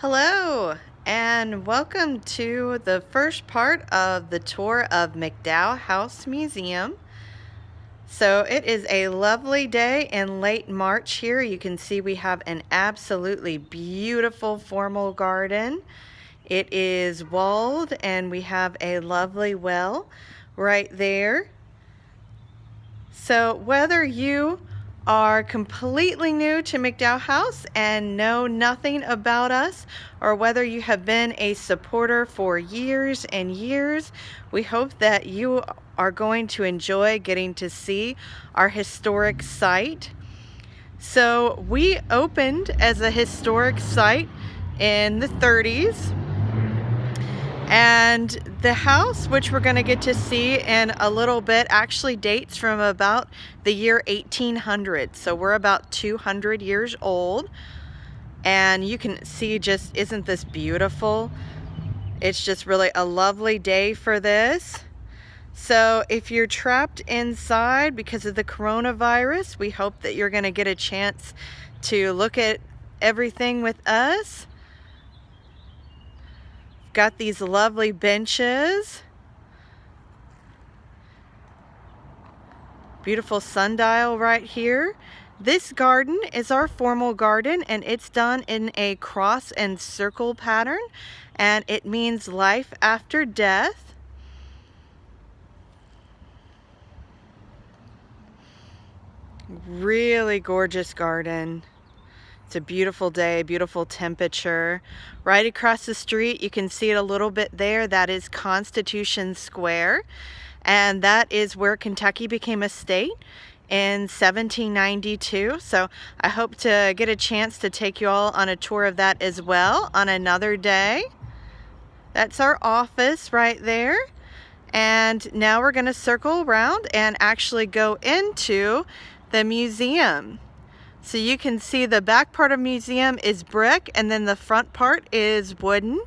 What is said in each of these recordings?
Hello, and welcome to the first part of the tour of McDowell House Museum. So it is a lovely day in late March here. You can see we have an absolutely beautiful formal garden. It is walled and we have a lovely well right there. So whether you are completely new to McDowell House and know nothing about us, or whether you have been a supporter for years and years, we hope that you are going to enjoy getting to see our historic site. So we opened as a historic site in the 30s. And the house, which we're going to get to see in a little bit, actually dates from about the year 1800. So we're about 200 years old. And you can see, just isn't this beautiful? It's just really a lovely day for this. So if you're trapped inside because of the coronavirus, we hope that you're going to get a chance to look at everything with us. Got these lovely benches, beautiful sundial right here. This garden is our formal garden, and it's done in a cross and circle pattern, and it means life after death. Really gorgeous garden. It's a beautiful day, beautiful temperature. Right across the street, you can see it a little bit there. That is Constitution Square. And that is where Kentucky became a state in 1792. So I hope to get a chance to take you all on a tour of that as well on another day. That's our office right there. And now we're going to circle around and actually go into the museum. So you can see the back part of the museum is brick, and then the front part is wooden.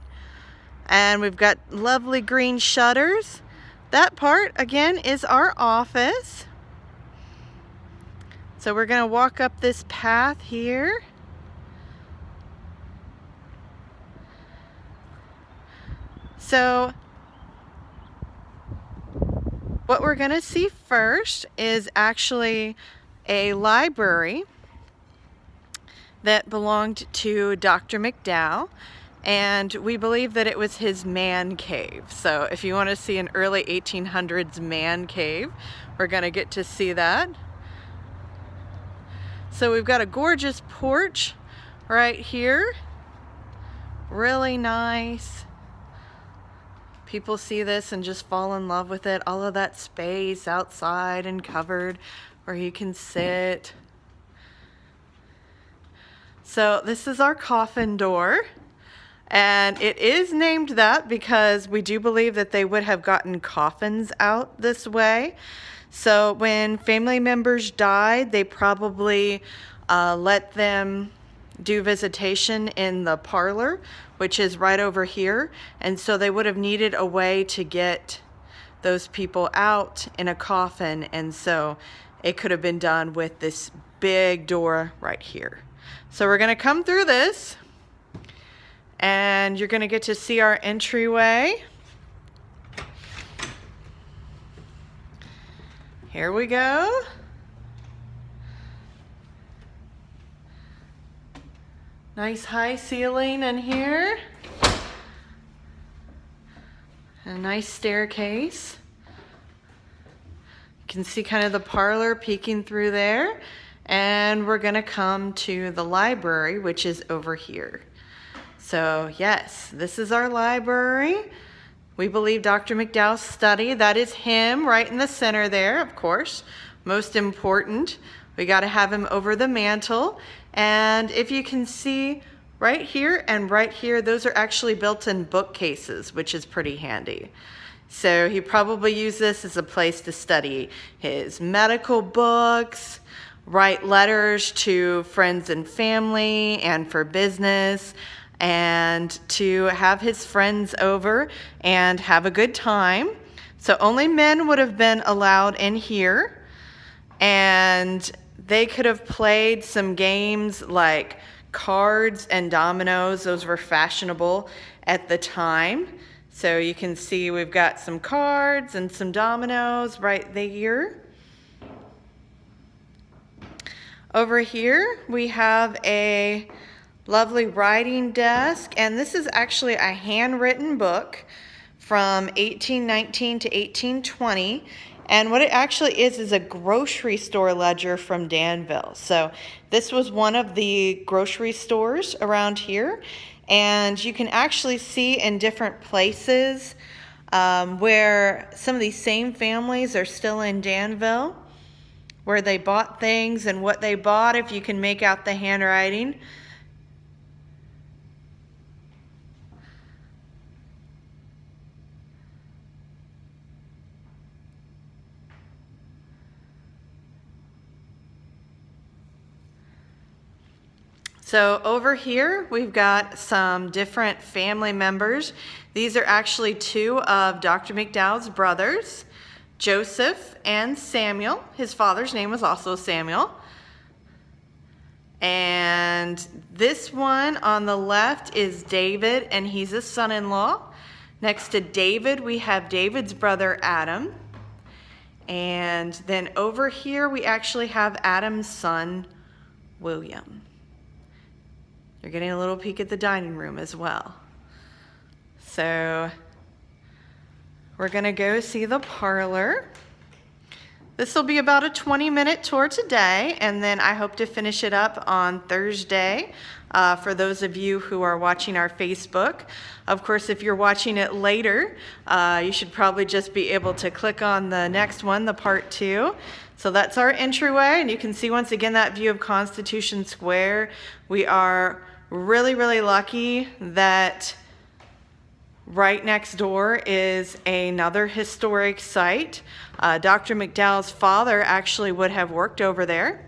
And we've got lovely green shutters. That part, again, is our office. So we're going to walk up this path here. So what we're going to see first is actually a library that belonged to Dr. McDowell, and we believe that it was his man cave. So if you want to see an early 1800s man cave, we're going to get to see that. So we've got a gorgeous porch right here. Really nice. People see this and just fall in love with it. All of that space outside and covered where you can sit. So this is our coffin door, and it is named that because we do believe that they would have gotten coffins out this way. So when family members died, they probably let them do visitation in the parlor, which is right over here. And so they would have needed a way to get those people out in a coffin. And so it could have been done with this big door right here. So we're going to come through this, and you're going to get to see our entryway. Here we go. Nice high ceiling in here. A nice staircase. You can see kind of the parlor peeking through there. And we're going to come to the library, which is over here. So yes, this is our library. We believe Dr. McDowell's study, that is him right in the center there, of course. Most important, we got to have him over the mantle. And if you can see right here and right here, those are actually built-in bookcases, which is pretty handy. So he probably used this as a place to study his medical books, write letters to friends and family and for business, and to have his friends over and have a good time. So only men would have been allowed in here, and they could have played some games like cards and dominoes. Those were fashionable at the time. So you can see we've got some cards and some dominoes right there. Over here we have a lovely writing desk, and this is actually a handwritten book from 1819 to 1820. And what it actually is a grocery store ledger from Danville. So this was one of the grocery stores around here. And you can actually see in different places where some of these same families are still in Danville, where they bought things and what they bought, if you can make out the handwriting. So over here, we've got some different family members. These are actually two of Dr. McDowell's brothers, Joseph and Samuel. His father's name was also Samuel. And this one on the left is David, and he's a son-in-law. Next to David, we have David's brother, Adam. And then over here, we actually have Adam's son, William. You're getting a little peek at the dining room as well. So we're gonna go see the parlor. This will be about a 20-minute tour today, and then I hope to finish it up on Thursday for those of you who are watching our Facebook. Of course, if you're watching it later, you should probably just be able to click on the next one, the part 2. So that's our entryway, and you can see once again that view of Constitution Square. We are really, really lucky that right next door is another historic site. Dr. McDowell's father actually would have worked over there.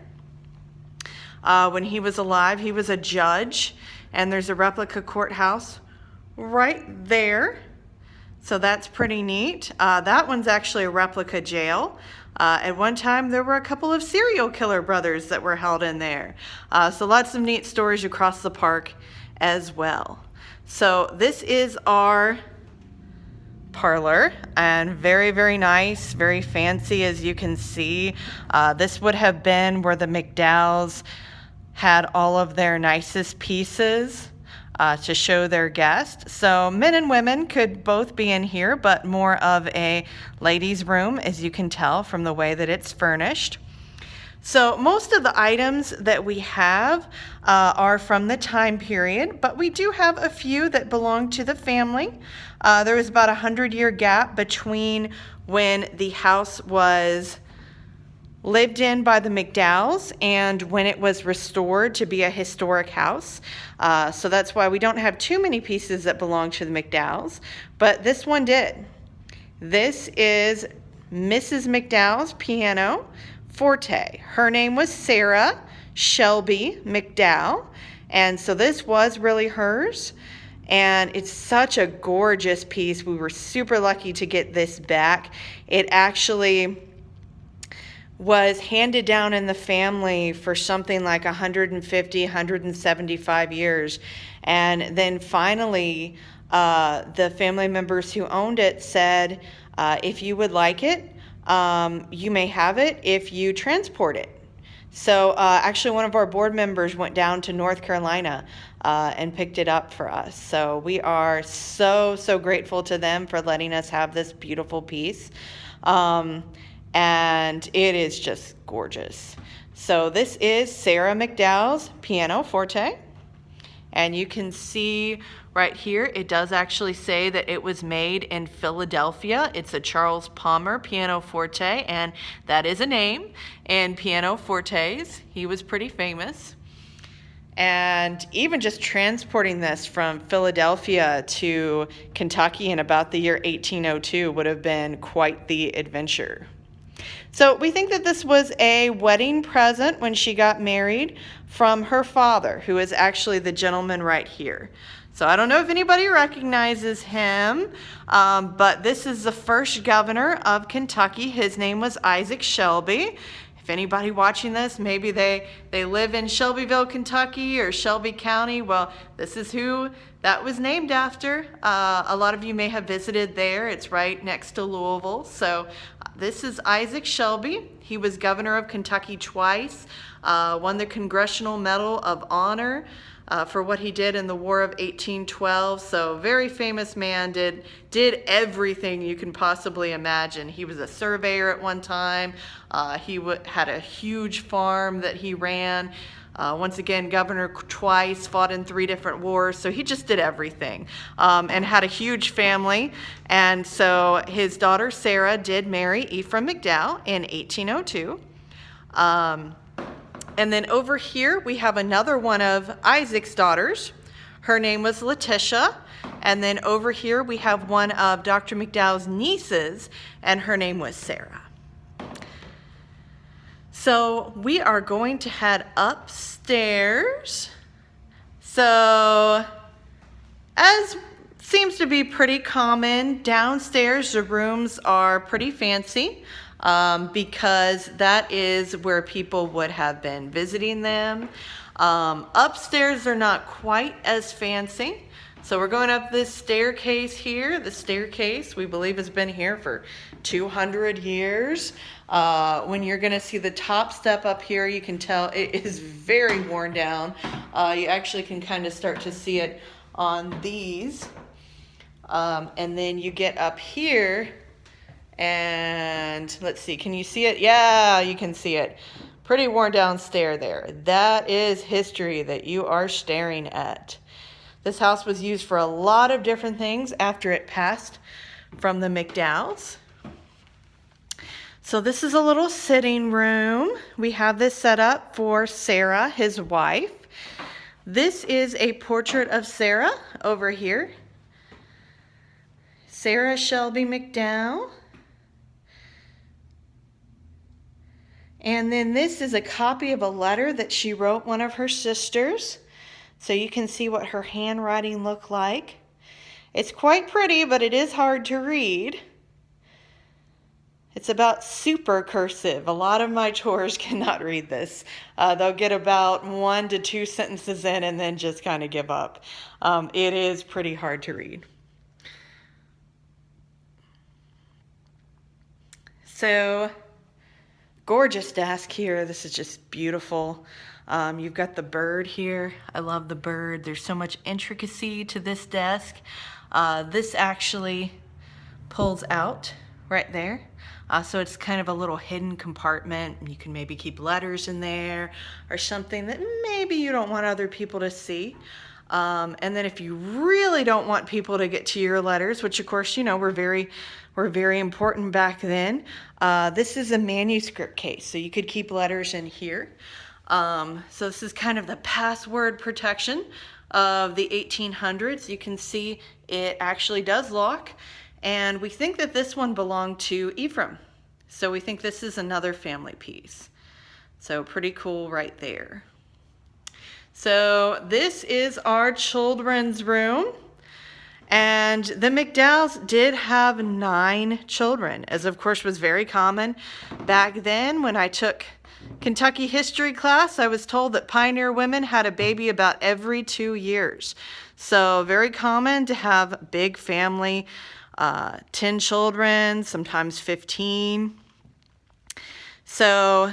When he was alive, he was a judge, and there's a replica courthouse right there. So that's pretty neat. That one's actually a replica jail. At one time, there were a couple of serial killer brothers that were held in there. So lots of neat stories across the park as well. So this is our parlor, and very, very nice, very fancy, as you can see. This would have been where the McDowells had all of their nicest pieces to show their guests. So men and women could both be in here, but more of a ladies' room, as you can tell from the way that it's furnished. So most of the items that we have are from the time period, but we do have a few that belong to the family. There was about a 100-year gap between when the house was lived in by the McDowells and when it was restored to be a historic house. So that's why we don't have too many pieces that belong to the McDowells, but this one did. This is Mrs. McDowell's piano forte. Her name was Sarah Shelby McDowell, and so this was really hers, and it's such a gorgeous piece. We were super lucky to get this back. It actually was handed down in the family for something like 150, 175 years. And then finally, the family members who owned it said, if you would like it, you may have it if you transport it. So actually one of our board members went down to North Carolina and picked it up for us. So we are so, so grateful to them for letting us have this beautiful piece. And it is just gorgeous. So this is Sarah McDowell's piano forte. And you can see right here, it does actually say that it was made in Philadelphia. It's a Charles Palmer piano forte, and that is a name in piano fortes. He was pretty famous. And even just transporting this from Philadelphia to Kentucky in about the year 1802 would have been quite the adventure. So we think that this was a wedding present when she got married from her father, who is actually the gentleman right here. So I don't know if anybody recognizes him, but this is the first governor of Kentucky. His name was Isaac Shelby. If anybody watching this, maybe they live in Shelbyville, Kentucky or Shelby County, well, this is who that was named after. A lot of you may have visited there. It's right next to Louisville. So this is Isaac Shelby. He was governor of Kentucky twice, won the Congressional Medal of Honor for what he did in the War of 1812. So very famous man, did everything you can possibly imagine. He was a surveyor at one time. He had a huge farm that he ran. Once again, governor twice, fought in 3 different wars. So he just did everything, and had a huge family. And so his daughter Sarah did marry Ephraim McDowell in 1802. And then over here, we have another one of Isaac's daughters. Her name was Letitia. And then over here, we have one of Dr. McDowell's nieces, and her name was Sarah. So we are going to head upstairs. So as seems to be pretty common, downstairs the rooms are pretty fancy. Because that is where people would have been visiting them. Upstairs, they're not quite as fancy. So we're going up this staircase here. The staircase, we believe, has been here for 200 years. When you're going to see the top step up here, you can tell it is very worn down. You actually can kind of start to see it on these. And then you get up here. And let's see, can you see it? Yeah, you can see it. Pretty worn down stair there. That is history that you are staring at. This house was used for a lot of different things after it passed from the McDowells. So this is a little sitting room. We have this set up for Sarah, his wife. This is a portrait of Sarah over here. Sarah Shelby McDowell. And then this is a copy of a letter that she wrote one of her sisters. So you can see what her handwriting looked like. It's quite pretty, but it is hard to read. It's about super cursive. A lot of my tours cannot read this. They'll get about 1 to 2 sentences in and then just kind of give up. It is pretty hard to read. So, gorgeous desk here. This is just beautiful. You've got the bird here. I love the bird. There's so much intricacy to this desk. This actually pulls out right there. So it's kind of a little hidden compartment. You can maybe keep letters in there or something that maybe you don't want other people to see. And then if you really don't want people to get to your letters, which of course, you know, were very important back then, this is a manuscript case. So you could keep letters in here. So this is kind of the password protection of the 1800s. You can see it actually does lock. And we think that this one belonged to Ephraim. So we think this is another family piece. So pretty cool right there. So this is our children's room. And the McDowells did have 9 children, as of course was very common back then. When I took Kentucky history class, I was told that pioneer women had a baby about every 2 years. So very common to have a big family, 10 children, sometimes 15. So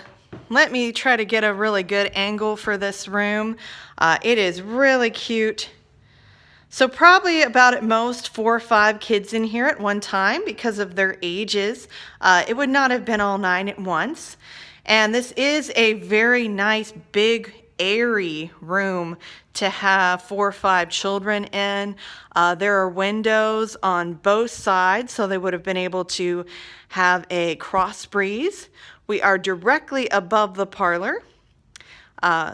let me try to get a really good angle for this room. It is really cute. So probably about at most 4 or 5 kids in here at one time because of their ages. It would not have been all 9 at once. And this is a very nice, big, airy room to have 4 or 5 children in. There are windows on both sides, so they would have been able to have a cross breeze. We are directly above the parlor.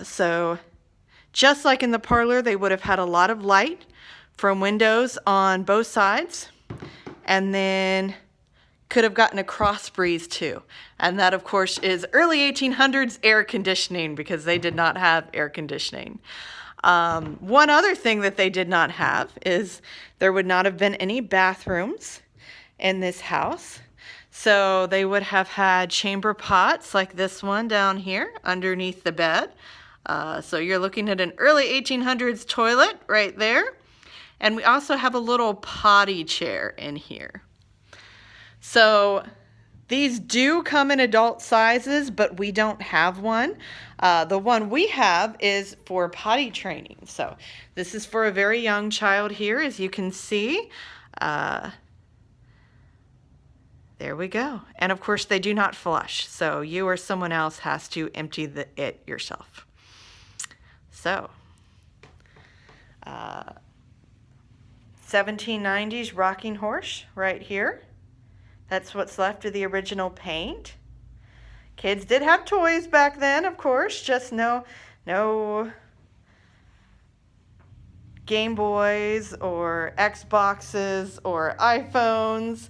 So just like in the parlor, they would have had a lot of light from windows on both sides, and then could have gotten a cross breeze too. And that, of course, is early 1800s air conditioning, because they did not have air conditioning. One other thing that they did not have is there would not have been any bathrooms in this house. So they would have had chamber pots like this one down here underneath the bed. So you're looking at an early 1800s toilet right there. And we also have a little potty chair in here. So these do come in adult sizes, but we don't have one. The one we have is for potty training. So this is for a very young child here, as you can see. There we go. And of course they do not flush, so you or someone else has to empty it yourself. So, 1790s rocking horse right here. That's what's left of the original paint. Kids did have toys back then, of course, just no Game Boys or Xboxes or iPhones.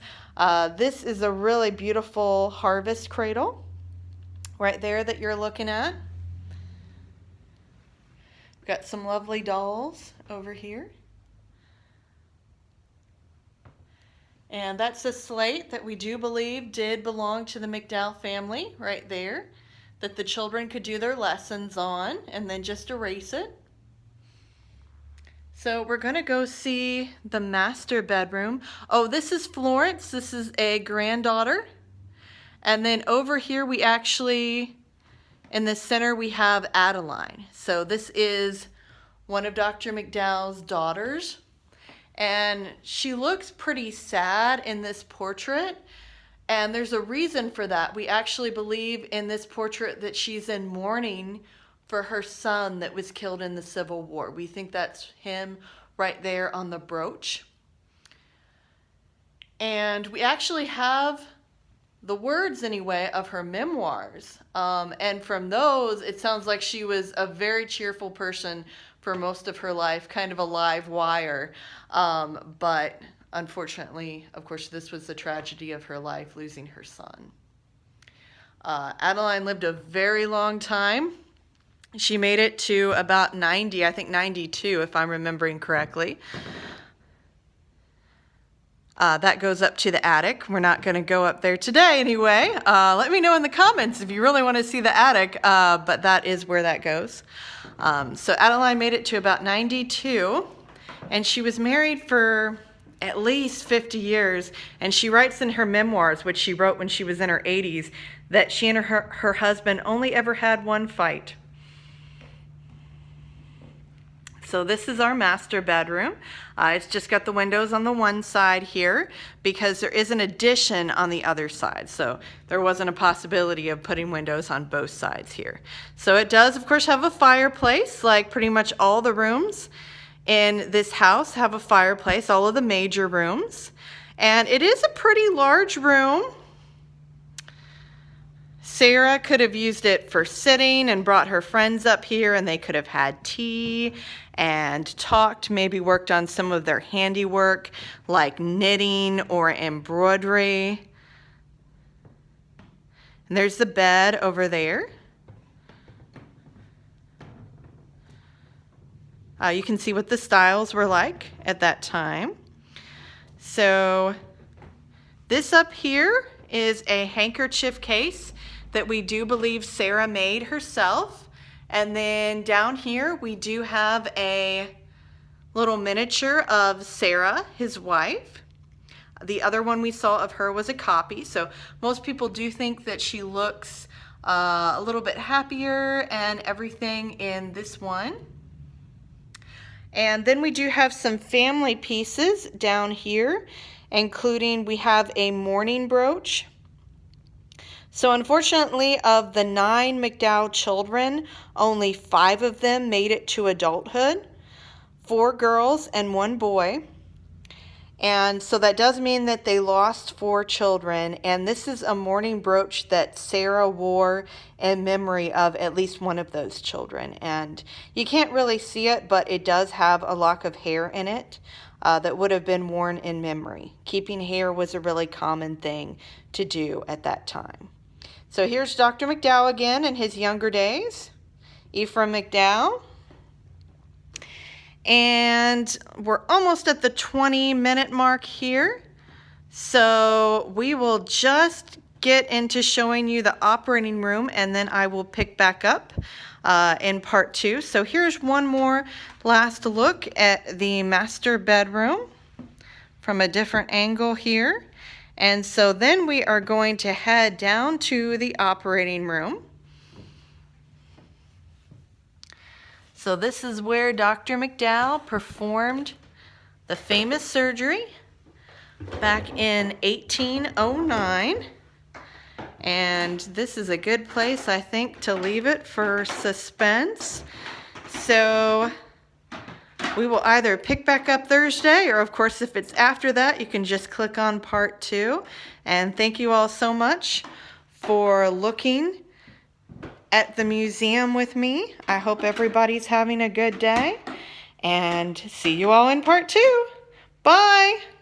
This is a really beautiful harvest cradle right there that you're looking at. We've got some lovely dolls over here. And that's a slate that we do believe did belong to the McDowell family right there, that the children could do their lessons on and then just erase it. So we're going to go see the master bedroom. Oh, this is Florence. This is a granddaughter. And then over here we actually, in the center, we have Adeline. So this is one of Dr. McDowell's daughters. And she looks pretty sad in this portrait. And there's a reason for that. We actually believe in this portrait that she's in mourning for her son that was killed in the Civil War. We think that's him right there on the brooch. And we actually have the words, anyway, of her memoirs. And from those, it sounds like she was a very cheerful person for most of her life, kind of a live wire. But unfortunately, of course, this was the tragedy of her life, losing her son. Adeline lived a very long time. She made it to about 90, I think 92, if I'm remembering correctly. That goes up to the attic. We're not going to go up there today anyway. Let me know in the comments if you really want to see the attic, but that is where that goes. So Adeline made it to about 92, and she was married for at least 50 years, and she writes in her memoirs, which she wrote when she was in her 80s, that she and her husband only ever had one fight. So this is our master bedroom. It's just got the windows on the one side here because there is an addition on the other side. So there wasn't a possibility of putting windows on both sides here. So it does, of course, have a fireplace, like pretty much all the rooms in this house have a fireplace, all of the major rooms. And it is a pretty large room. Sarah could have used it for sitting and brought her friends up here, and they could have had tea and talked, maybe worked on some of their handiwork like knitting or embroidery. And there's the bed over there. You can see what the styles were like at that time. So this up here is a handkerchief case that we do believe Sarah made herself. And then down here we do have a little miniature of Sarah, his wife. The other one we saw of her was a copy. So most people do think that she looks a little bit happier and everything in this one. And then we do have some family pieces down here, including we have a mourning brooch. So unfortunately, of the 9 McDowell children, only 5 of them made it to adulthood, 4 girls and 1 boy. And so that does mean that they lost 4 children. And this is a mourning brooch that Sarah wore in memory of at least one of those children. And you can't really see it, but it does have a lock of hair in it that would have been worn in memory. Keeping hair was a really common thing to do at that time. So here's Dr. McDowell again in his younger days, Ephraim McDowell. And we're almost at the 20-minute mark here. So we will just get into showing you the operating room, and then I will pick back up in part 2. So here's one more last look at the master bedroom from a different angle here. And so then we are going to head down to the operating room. So this is where Dr. McDowell performed the famous surgery back in 1809. And this is a good place, I think, to leave it for suspense. So we will either pick back up Thursday, or of course if it's after that, you can just click on part 2. And thank you all so much for looking at the museum with me. I hope everybody's having a good day, and see you all in part 2. Bye!